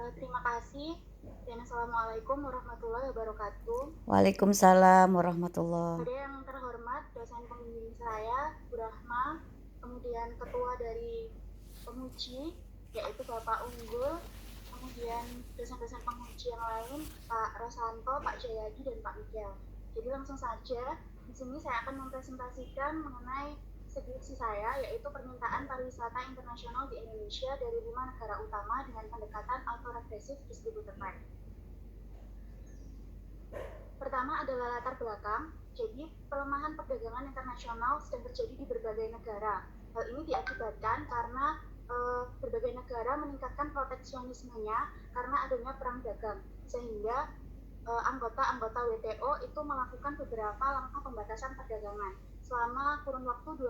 Terima kasih dan Assalamualaikum warahmatullahi wabarakatuh. Waalaikumsalam warahmatullah. Pada yang terhormat dosen pembimbing saya, Bu Rahma, kemudian ketua dari penguji, yaitu Bapak Unggul, kemudian dosen-dosen penguji yang lain, Pak Rosanto, Pak Jayadi, dan Pak Mikel. Jadi langsung saja, di sini saya akan mempresentasikan mengenai skripsi saya, yaitu permintaan pariwisata internasional di Indonesia dari 5 negara utama dengan pendekatan autoregressive distributed rate. Pertama adalah latar belakang. Jadi, pelemahan perdagangan internasional sedang terjadi di berbagai negara. Hal ini diakibatkan karena berbagai negara meningkatkan proteksionismenya karena adanya perang dagang, sehingga anggota-anggota WTO itu melakukan beberapa langkah pembatasan perdagangan. Selama kurun waktu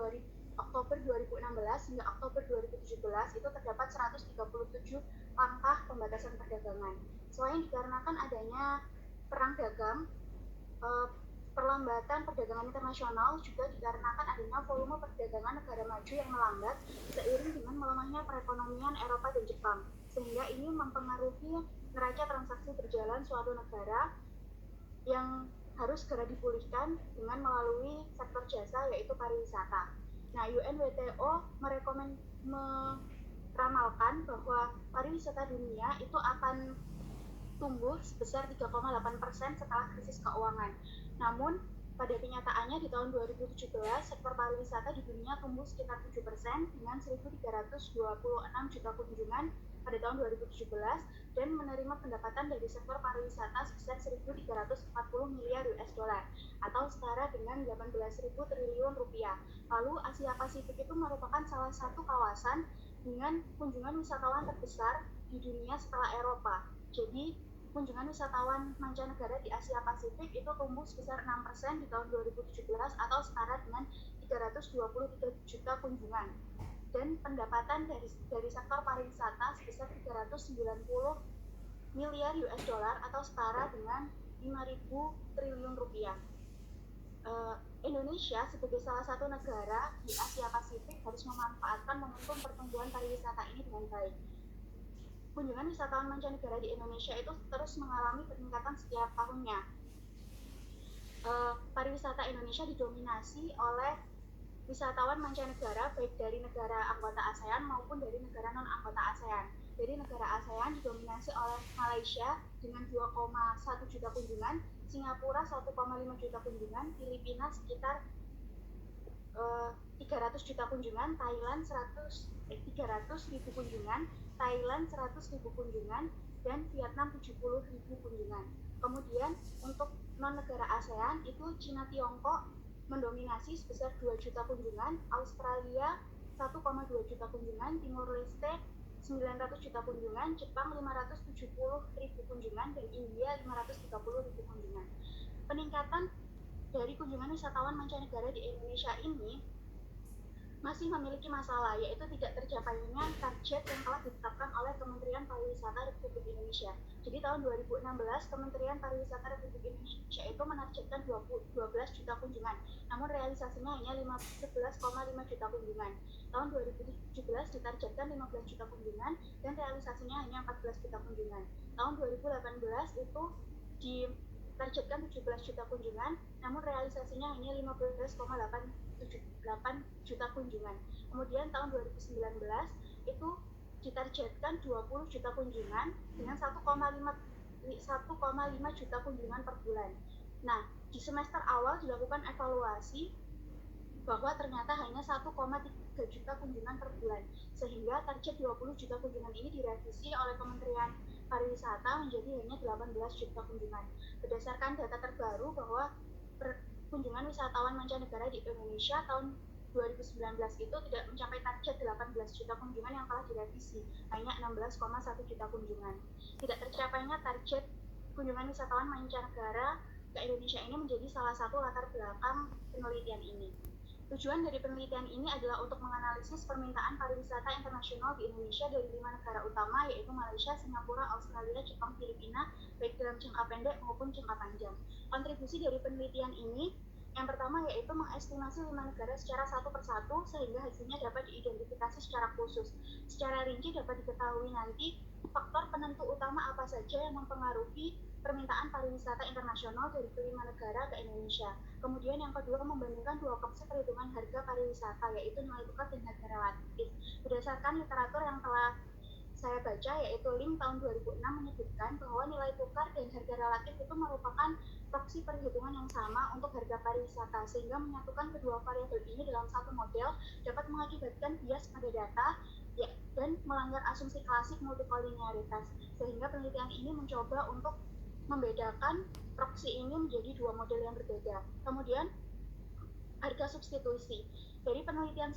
Oktober 2016 hingga Oktober 2017 itu terdapat 137 langkah pembatasan perdagangan. Selain dikarenakan adanya perang dagang, perlambatan perdagangan internasional juga dikarenakan adanya volume perdagangan negara maju yang melambat seiring dengan melemahnya perekonomian Eropa dan Jepang, sehingga ini mempengaruhi neraca transaksi berjalan suatu negara yang harus segera dipulihkan dengan melalui sektor jasa, yaitu pariwisata. Nah, UNWTO meramalkan bahwa pariwisata dunia itu akan tumbuh sebesar 3,8% setelah krisis keuangan. Namun, pada kenyataannya di tahun 2017, sektor pariwisata di dunia tumbuh sekitar 7% dengan 1.326 juta kunjungan pada tahun 2017 dan menerima pendapatan dari sektor pariwisata sebesar 1.340 miliar US dollar atau setara dengan 18.000 triliun rupiah. Lalu Asia Pasifik itu merupakan salah satu kawasan dengan kunjungan wisatawan terbesar di dunia setelah Eropa. Jadi, kunjungan wisatawan mancanegara di Asia Pasifik itu tumbuh sebesar 6% di tahun 2017 atau setara dengan 323 juta kunjungan. Dan pendapatan dari sektor pariwisata sebesar 390 miliar US dollar atau setara dengan 5.000 triliun rupiah. Indonesia sebagai salah satu negara di Asia Pasifik harus memanfaatkan momentum pertumbuhan pariwisata ini dengan baik. Kunjungan wisatawan mancanegara di Indonesia itu terus mengalami peningkatan setiap tahunnya. Pariwisata Indonesia didominasi oleh wisatawan mancanegara baik dari negara anggota ASEAN maupun dari negara non-anggota ASEAN. Dari negara ASEAN didominasi oleh Malaysia dengan 2,1 juta kunjungan, Singapura 1,5 juta kunjungan, Filipina sekitar 300 juta kunjungan, Thailand 300.000 kunjungan, Thailand 100.000 kunjungan, dan Vietnam 70.000 kunjungan. Kemudian untuk non-negara ASEAN itu Cina Tiongkok mendominasi sebesar 2 juta kunjungan, Australia 1,2 juta kunjungan, Timor Leste 900 juta kunjungan, Jepang 570.000 kunjungan, dan India 530.000 kunjungan. Peningkatan dari kunjungan wisatawan mancanegara di Indonesia ini masih memiliki masalah, yaitu tidak tercapainya target yang telah ditetapkan oleh Kementerian Pariwisata Republik Indonesia. Jadi tahun 2016 Kementerian Pariwisata Republik Indonesia itu menargetkan 12 juta kunjungan, namun realisasinya hanya 11,5 juta kunjungan. Tahun 2017 ditargetkan 15 juta kunjungan dan realisasinya hanya 14 juta kunjungan. Tahun 2018 itu ditargetkan 17 juta kunjungan, namun realisasinya hanya 15,8 juta kunjungan. Kemudian tahun 2019 itu ditargetkan 20 juta kunjungan dengan 1,5 juta kunjungan per bulan. Nah, di semester awal dilakukan evaluasi bahwa ternyata hanya 1,3 juta kunjungan per bulan, sehingga target 20 juta kunjungan ini direvisi oleh Kementerian Pariwisata menjadi hanya 18 juta kunjungan. Berdasarkan data terbaru bahwa kunjungan wisatawan mancanegara di Indonesia tahun 2019 itu tidak mencapai target 18 juta kunjungan yang telah direvisi, hanya 16,1 juta kunjungan. Tidak tercapainya target kunjungan wisatawan mancanegara ke Indonesia ini menjadi salah satu latar belakang penelitian ini. Tujuan dari penelitian ini adalah untuk menganalisis permintaan pariwisata internasional di Indonesia dari 5 negara utama, yaitu Malaysia, Singapura, Australia, Jepang, Filipina, baik dalam jangka pendek maupun jangka panjang. Kontribusi dari penelitian ini Yang pertama yaitu mengestimasi 5 negara secara satu persatu sehingga hasilnya dapat diidentifikasi secara khusus. Secara rinci dapat diketahui nanti faktor penentu utama apa saja yang mempengaruhi permintaan pariwisata internasional dari kelima negara ke Indonesia. Kemudian yang kedua, membandingkan dua konsep perhitungan harga pariwisata, yaitu nilai tukar dan harga relatif. Berdasarkan literatur yang telah saya baca, yaitu LIM tahun 2006 menyebutkan bahwa nilai tukar dan harga relatif itu merupakan proksi perhitungan yang sama untuk harga pariwisata, sehingga menyatukan kedua variabel ini dalam satu model dapat mengakibatkan bias pada data ya, dan melanggar asumsi klasik multikolinearitas, sehingga penelitian ini mencoba untuk membedakan proksi ini menjadi dua model yang berbeda. Kemudian harga substitusi. Dari penelitian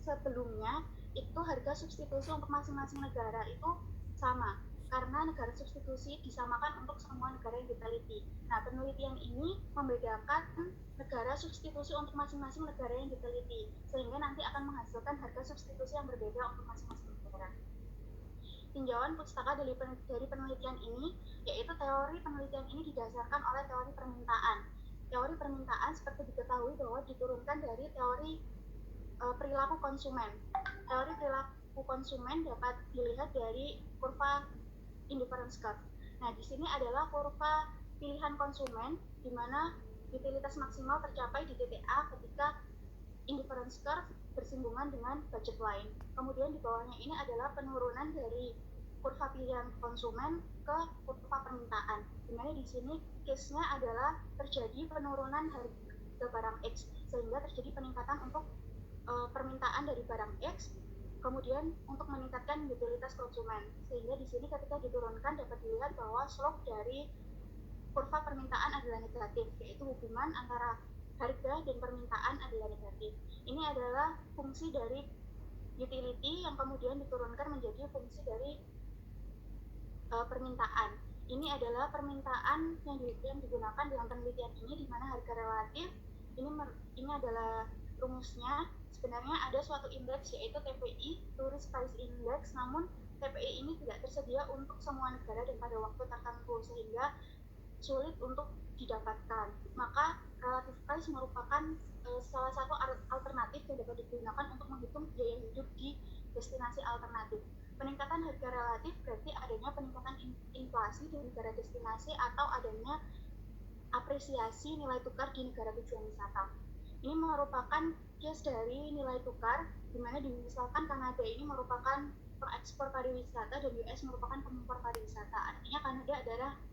sebelumnya, itu harga substitusi untuk masing-masing negara itu sama, karena negara substitusi disamakan untuk semua negara yang diteliti. Nah, penelitian ini membedakan negara substitusi untuk masing-masing negara yang diteliti, sehingga nanti akan menghasilkan harga substitusi yang berbeda untuk masing-masing negara. Tinjauan pustaka dari penelitian ini, yaitu teori penelitian ini didasarkan oleh teori permintaan. Teori permintaan seperti diketahui bahwa diturunkan dari teori perilaku konsumen. Teori perilaku konsumen dapat dilihat dari kurva indifference curve. Nah, di sini adalah kurva pilihan konsumen, di mana utilitas maksimal tercapai di titik A ketika indifference curve bersinggungan dengan budget line. Kemudian di bawahnya ini adalah penurunan dari kurva pilihan konsumen ke kurva permintaan. Dimana di sini case-nya adalah terjadi penurunan harga barang X, sehingga terjadi peningkatan untuk permintaan dari barang X, kemudian untuk meningkatkan utilitas konsumen. Sehingga di sini ketika diturunkan dapat dilihat bahwa slope dari kurva permintaan adalah negatif, yaitu hubungan antara harga dan permintaan adalah negatif. Ini adalah fungsi dari utility yang kemudian diturunkan menjadi fungsi dari permintaan. Ini adalah permintaan yang digunakan dalam penelitian ini, di mana harga relatif ini adalah rumusnya. Sebenarnya ada suatu indeks yaitu TPI, Tourist Price Index, namun TPI ini tidak tersedia untuk semua negara dan pada waktu tertentu, sehingga sulit untuk didapatkan. Maka relative price merupakan salah satu alternatif yang dapat digunakan untuk menghitung biaya hidup di destinasi alternatif. Peningkatan harga relatif berarti adanya peningkatan inflasi di negara destinasi atau adanya apresiasi nilai tukar di negara tujuan wisata. Ini merupakan case dari nilai tukar, di mana misalkan Kanada ini merupakan pengekspor pariwisata dan US merupakan pengimpor pariwisata. Artinya Kanada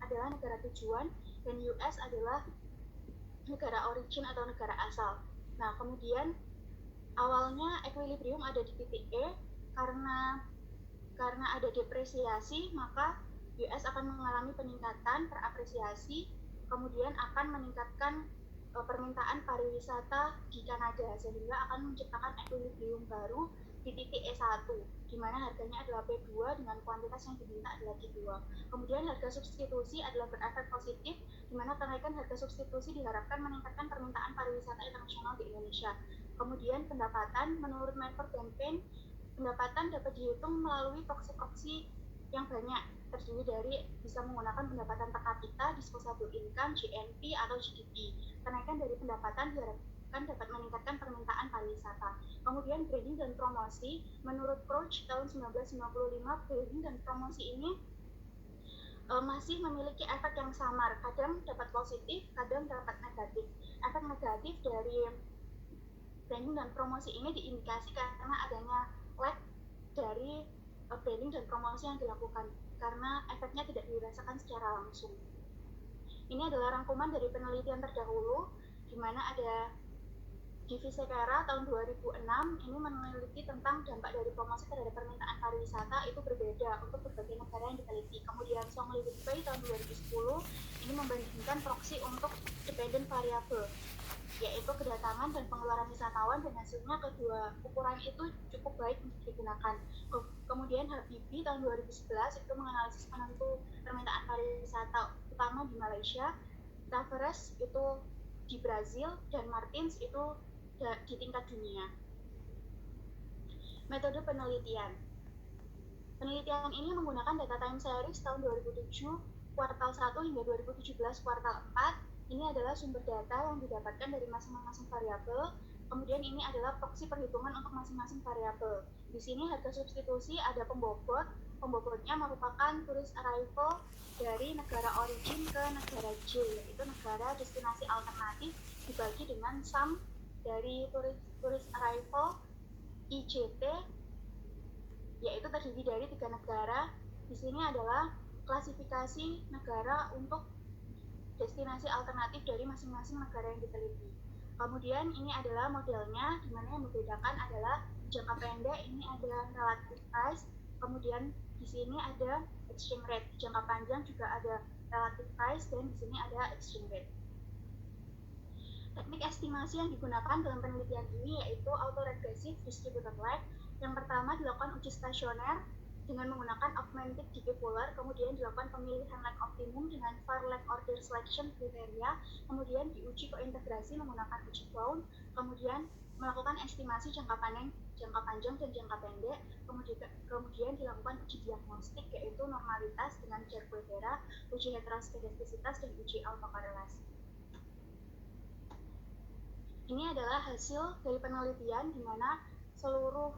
adalah negara tujuan dan US adalah negara origin atau negara asal. Nah, kemudian awalnya equilibrium ada di titik E, karena ada depresiasi, maka US akan mengalami peningkatan terapresiasi, kemudian akan meningkatkan permintaan pariwisata di Kanada, sehingga akan menciptakan equilibrium baru di titik E1, di mana harganya adalah P2 dengan kuantitas yang diminta adalah Q2. Kemudian harga substitusi adalah berefek positif, di mana kenaikan harga substitusi diharapkan meningkatkan permintaan pariwisata internasional di Indonesia. Kemudian pendapatan, menurut Medford dan Payne, pendapatan dapat dihitung melalui proksi-proksi yang banyak, terdiri dari bisa menggunakan pendapatan per kapita, disposable income, GNP, atau GDP. Kenaikan dari pendapatan diharapkan dapat meningkatkan permintaan pariwisata. Kemudian branding dan promosi, menurut Crouch tahun 1995, branding dan promosi ini masih memiliki efek yang samar, kadang dapat positif, kadang dapat negatif. Efek negatif dari branding dan promosi ini diindikasikan karena adanya lag dari branding dan promosi yang dilakukan, karena efeknya tidak dirasakan secara langsung. Ini adalah rangkuman dari penelitian terdahulu, di mana ada Divisi Kera tahun 2006 ini meneliti tentang dampak dari promosi terhadap permintaan pariwisata itu berbeda untuk berbagai negara yang diteliti. Kemudian Song Li Pei tahun 2010 ini membandingkan proksi untuk dependent variable, yaitu kedatangan dan pengeluaran wisatawan, dan hasilnya kedua ukuran itu cukup baik untuk digunakan. Kemudian Habibie tahun 2011 itu menganalisis penentu permintaan pariwisata utama di Malaysia, Tavares itu di Brazil, dan Martins itu di tingkat dunia. Metode penelitian. Penelitian ini menggunakan data time series tahun 2007 kuartal 1 hingga 2017 kuartal 4 Ini adalah sumber data yang didapatkan dari masing-masing variabel. Kemudian ini adalah proksi perhitungan untuk masing-masing variabel. Di sini harga substitusi ada pembobot. Pembobotnya merupakan tourist arrival dari negara origin ke negara J, yaitu negara destinasi alternatif, dibagi dengan sum dari tourist arrival IJT, yaitu terdiri dari 3 negara. Di sini adalah klasifikasi negara untuk destinasi alternatif dari masing-masing negara yang diteliti. Kemudian ini adalah modelnya, di mana yang membedakan adalah jangka pendek ini ada relative price, kemudian di sini ada exchange rate. Di jangka panjang juga ada relative price dan di sini ada exchange rate. Teknik estimasi yang digunakan dalam penelitian ini yaitu autoregressive distributed lag. Yang pertama dilakukan uji stasioner dengan menggunakan augmented decay polar, kemudian dilakukan pemilihan lag optimum dengan var lag order selection kriteria, kemudian diuji kointegrasi menggunakan uji Brown, kemudian melakukan estimasi jangka panjang, dan jangka pendek, kemudian dilakukan uji diagnostik yaitu normalitas dengan Cherquevera, uji heteroskedastisitas, dan uji autokorelasi. Ini adalah hasil dari penelitian di mana seluruh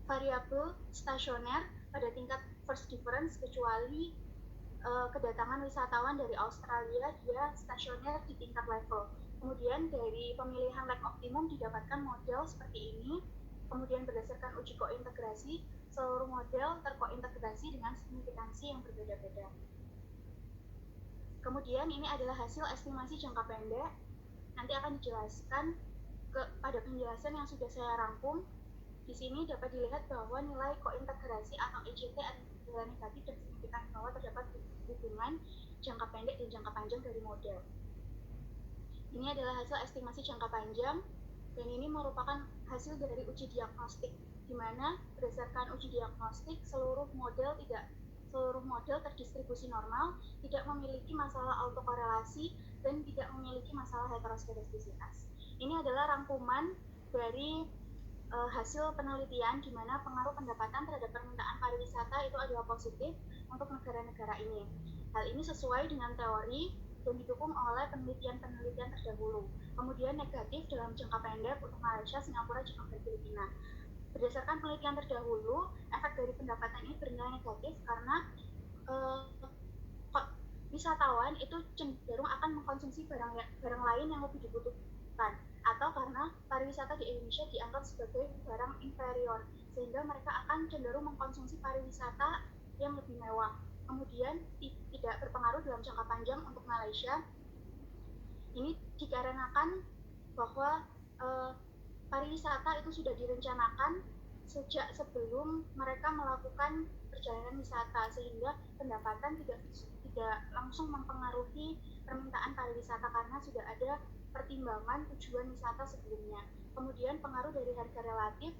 variabel stasioner pada tingkat first difference kecuali kedatangan wisatawan dari Australia, dia stasioner di tingkat level. Kemudian dari pemilihan lag optimum didapatkan model seperti ini. Kemudian berdasarkan uji kointegrasi, seluruh model terkointegrasi dengan signifikansi yang berbeda-beda. Kemudian ini adalah hasil estimasi jangka pendek. Nanti akan dijelaskan pada penjelasan yang sudah saya rangkum. Di sini dapat dilihat bahwa nilai kointegrasi atau EJT adalah negatif dan signifikan bahwa terdapat hubungan jangka pendek dan jangka panjang dari model. Ini adalah hasil estimasi jangka panjang dan ini merupakan hasil dari uji diagnostik, di mana berdasarkan uji diagnostik seluruh model terdistribusi normal, tidak memiliki masalah autokorelasi dan tidak memiliki masalah heteroskedastisitas. Ini adalah rangkuman dari hasil penelitian di mana pengaruh pendapatan terhadap permintaan pariwisata itu adalah positif untuk negara-negara ini. Hal ini sesuai dengan teori dan didukung oleh penelitian-penelitian terdahulu. Kemudian negatif dalam jangka pendek untuk Malaysia, Singapura, Jepang, dan Filipina. Berdasarkan penelitian terdahulu, efek dari pendapatan ini bernilai negatif karena wisatawan itu cenderung akan mengkonsumsi barang lain yang lebih dibutuhkan, atau karena pariwisata di Indonesia dianggap sebagai barang inferior, sehingga mereka akan cenderung mengkonsumsi pariwisata yang lebih mewah. Kemudian tidak berpengaruh dalam jangka panjang untuk Malaysia. Ini dikarenakan bahwa pariwisata itu sudah direncanakan sejak sebelum mereka melakukan perjalanan wisata, sehingga pendapatan tidak langsung mempengaruhi permintaan pariwisata karena sudah ada pertimbangan tujuan wisata sebelumnya. Kemudian pengaruh dari harga relatif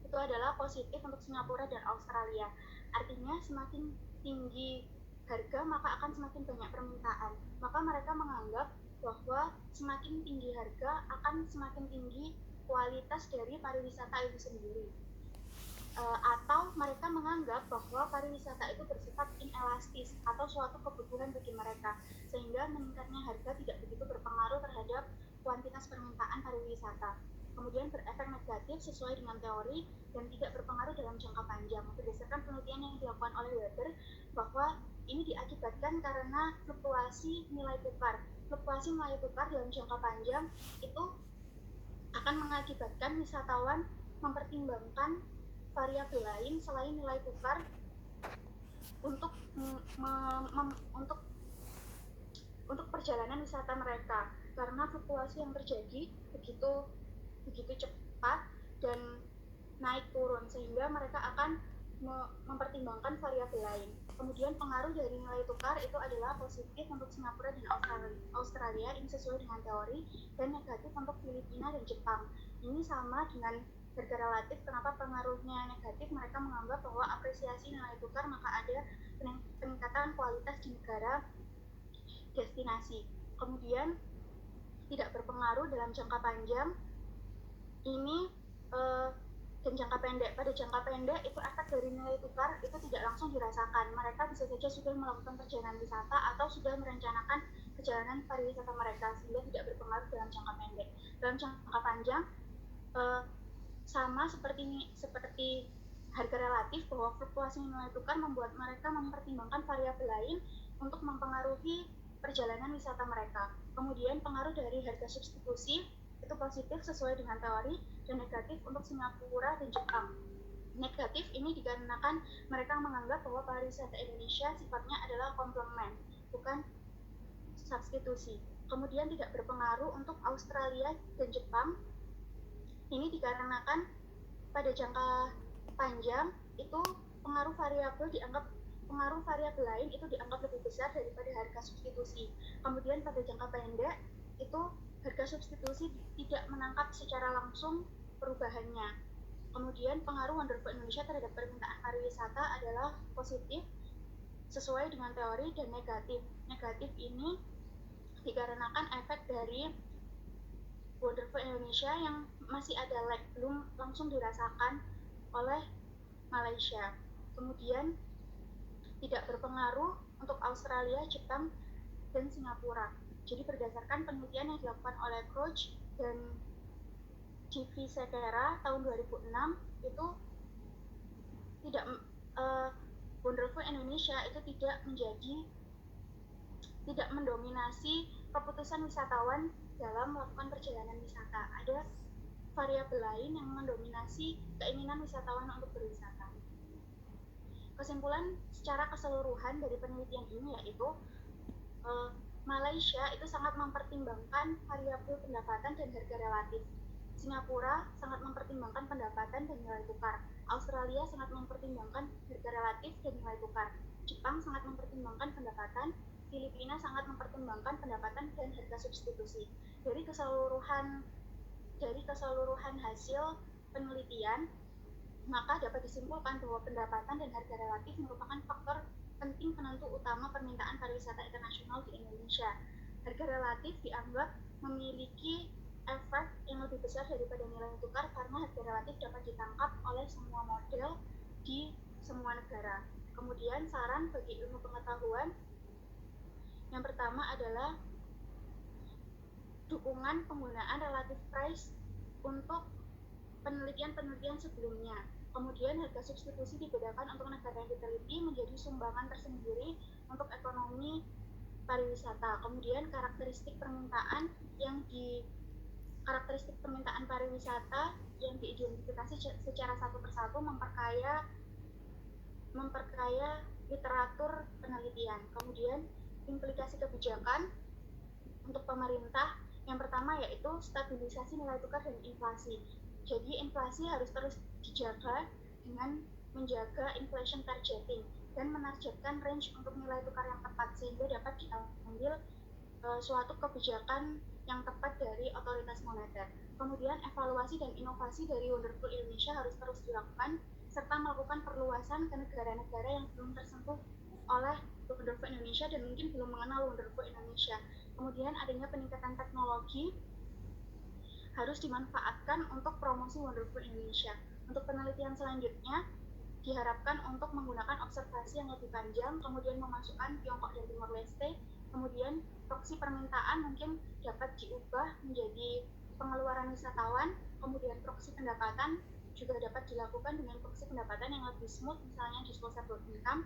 itu adalah positif untuk Singapura dan Australia. Artinya semakin tinggi harga maka akan semakin banyak permintaan. Maka mereka menganggap bahwa semakin tinggi harga akan semakin tinggi kualitas dari pariwisata itu sendiri. Atau mereka menganggap bahwa pariwisata itu bersifat inelastis atau suatu kebutuhan bagi mereka, sehingga meningkatnya harga tidak begitu berpengaruh terhadap kuantitas permintaan pariwisata. Kemudian berefek negatif sesuai dengan teori dan tidak berpengaruh dalam jangka panjang. Berdasarkan penelitian yang dilakukan oleh Weber, bahwa ini diakibatkan karena fluktuasi nilai tukar. Fluktuasi nilai tukar dalam jangka panjang itu akan mengakibatkan wisatawan mempertimbangkan variabel lain selain nilai tukar untuk perjalanan wisata mereka, karena fluktuasi yang terjadi begitu cepat dan naik turun, sehingga mereka akan mempertimbangkan variabel lain. Kemudian pengaruh dari nilai tukar itu adalah positif untuk Singapura dan Australia, ini sesuai dengan teori, dan negatif untuk Filipina dan Jepang. Ini sama dengan harga relatif. Kenapa pengaruhnya negatif? Mereka menganggap bahwa apresiasi nilai tukar maka ada peningkatan kualitas di negara destinasi. Kemudian tidak berpengaruh dalam jangka panjang. Ini dan jangka pendek. Pada jangka pendek itu efek dari nilai tukar itu tidak langsung dirasakan. Mereka bisa saja sudah melakukan perjalanan wisata atau sudah merencanakan perjalanan pariwisata mereka sehingga tidak berpengaruh dalam jangka pendek. Dalam jangka panjang sama seperti harga relatif, bahwa fluktuasi nilai tukar membuat mereka mempertimbangkan variabel lain untuk mempengaruhi perjalanan wisata mereka. Kemudian pengaruh dari harga substitusi itu positif sesuai dengan teori dan negatif untuk Singapura dan Jepang. Negatif ini dikarenakan mereka menganggap bahwa pariwisata Indonesia sifatnya adalah komplement, bukan substitusi. Kemudian tidak berpengaruh untuk Australia dan Jepang. Ini dikarenakan pada jangka panjang itu pengaruh variabel lain itu dianggap lebih besar daripada harga substitusi. Kemudian pada jangka pendek itu harga substitusi tidak menangkap secara langsung perubahannya. Kemudian pengaruh Wonderful Indonesia terhadap permintaan pariwisata adalah positif sesuai dengan teori dan negatif. Negatif ini dikarenakan efek dari Wonderful Indonesia yang masih ada lag, belum langsung dirasakan oleh Malaysia. Kemudian tidak berpengaruh untuk Australia, Jepang, dan Singapura. Jadi berdasarkan penelitian yang dilakukan oleh Crouch dan G.V. Sekera tahun 2006 itu tidak Wonderful Indonesia itu tidak mendominasi keputusan wisatawan dalam melakukan perjalanan wisata. Ada variabel lain yang mendominasi keinginan wisatawan untuk berwisata. Kesimpulan secara keseluruhan dari penelitian ini yaitu Malaysia itu sangat mempertimbangkan variabel pendapatan dan harga relatif. Singapura sangat mempertimbangkan pendapatan dan nilai tukar. Australia sangat mempertimbangkan harga relatif dan nilai tukar. Jepang sangat mempertimbangkan pendapatan. Filipina sangat mempertimbangkan pendapatan dan harga substitusi. Dari keseluruhan hasil penelitian, maka dapat disimpulkan bahwa pendapatan dan harga relatif merupakan faktor penting penentu utama permintaan pariwisata internasional di Indonesia. Harga relatif dianggap memiliki efek yang lebih besar daripada nilai tukar karena harga relatif dapat ditangkap oleh semua model di semua negara. Kemudian saran bagi ilmu pengetahuan yang pertama adalah dukungan penggunaan relative price untuk penelitian-penelitian sebelumnya. Kemudian harga substitusi dibedakan untuk negara yang diteliti menjadi sumbangan tersendiri untuk ekonomi pariwisata. Kemudian karakteristik permintaan pariwisata yang diidentifikasi secara satu persatu memperkaya literatur penelitian. Kemudian implikasi kebijakan untuk pemerintah yang pertama yaitu stabilisasi nilai tukar dan inflasi. Jadi inflasi harus terus dijaga dengan menjaga inflation targeting dan menargetkan range untuk nilai tukar yang tepat sehingga dapat diambil suatu kebijakan yang tepat dari otoritas moneter. Kemudian evaluasi dan inovasi dari Wonderful Indonesia harus terus dilakukan serta melakukan perluasan ke negara-negara yang belum tersentuh oleh Wonderful Indonesia dan mungkin belum mengenal Wonderful Indonesia. Kemudian adanya peningkatan teknologi harus dimanfaatkan untuk promosi Wonderful Indonesia. Untuk penelitian selanjutnya diharapkan untuk menggunakan observasi yang lebih panjang, kemudian memasukkan Tiongkok dan Timor Leste, kemudian proksi permintaan mungkin dapat diubah menjadi pengeluaran wisatawan, kemudian proksi pendapatan juga dapat dilakukan dengan proksi pendapatan yang lebih smooth, misalnya disposable income.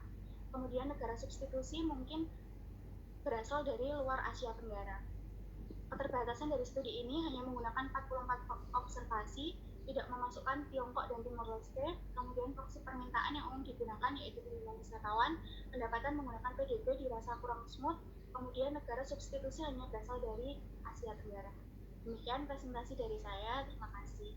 Kemudian negara substitusi mungkin berasal dari luar Asia Tenggara. Keterbatasan dari studi ini hanya menggunakan 44 observasi, tidak memasukkan Tiongkok dan Timor Leste. Kemudian proksi permintaan yang umum digunakan yaitu perlindungan wisatawan, pendapatan menggunakan PDB dirasa kurang smooth, kemudian negara substitusi hanya berasal dari Asia Tenggara. Demikian presentasi dari saya, terima kasih.